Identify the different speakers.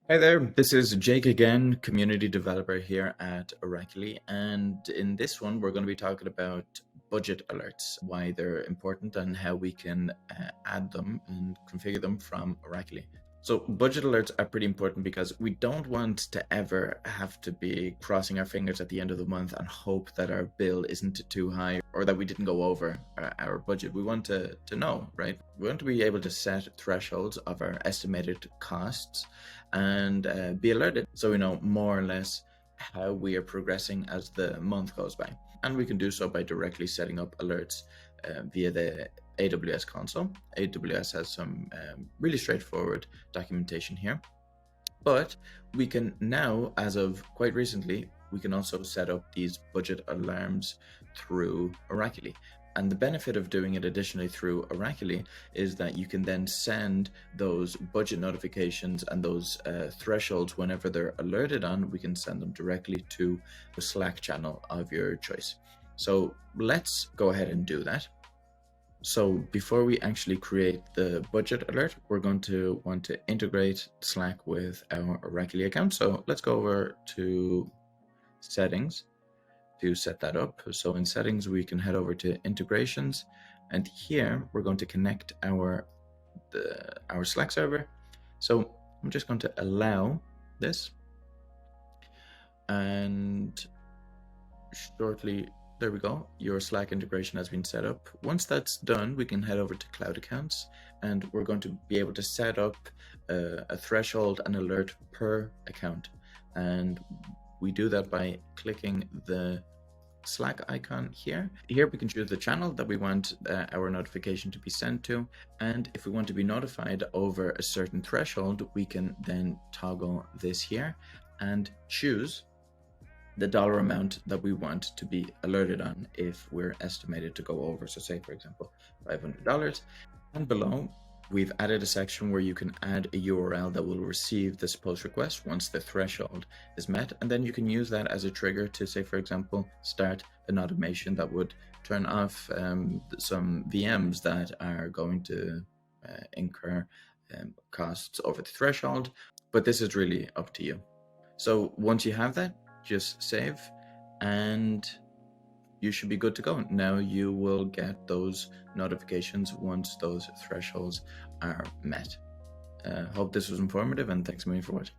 Speaker 1: Hi there, this is Jake again, community developer here at Oracle, and in this one we're going to be talking about budget alerts, why they're important and how we can add them and configure them from Oracle. So budget alerts are pretty important because we don't want to ever have to be crossing our fingers at the end of the month and hope that our bill isn't too high or that we didn't go over our budget. We want to know, right? We want to be able to set thresholds of our estimated costs and be alerted so we know more or less how we are progressing as the month goes by. And we can do so by directly setting up alerts via the AWS console. AWS has some really straightforward documentation here, but we can now, as of quite recently, we can also set up these budget alarms through Oracle. And the benefit of doing it additionally through Oracle is that you can then send those budget notifications and those thresholds whenever they're alerted on, we can send them directly to the Slack channel of your choice. So let's go ahead and do that. So before we actually create the budget alert, we're going to want to integrate Slack with our Oracle account. So let's go over to settings to set that up. So in settings, we can head over to integrations, and here we're going to connect our Slack server. So I'm just going to allow this, and shortly, there we go, your Slack integration has been set up. Once that's done, we can head over to cloud accounts, and we're going to be able to set up a threshold and alert per account. And we do that by clicking the Slack icon here. Here we can choose the channel that we want our notification to be sent to. And if we want to be notified over a certain threshold, we can then toggle this here and choose the dollar amount that we want to be alerted on if we're estimated to go over. So say, for example, $500. And below, we've added a section where you can add a URL that will receive this post request once the threshold is met. And then you can use that as a trigger to, say, for example, start an automation that would turn off some VMs that are going to incur costs over the threshold. But this is really up to you. So once you have that, just save and you should be good to go. Now you will get those notifications once those thresholds are met. Hope this was informative, and thanks a million for watching.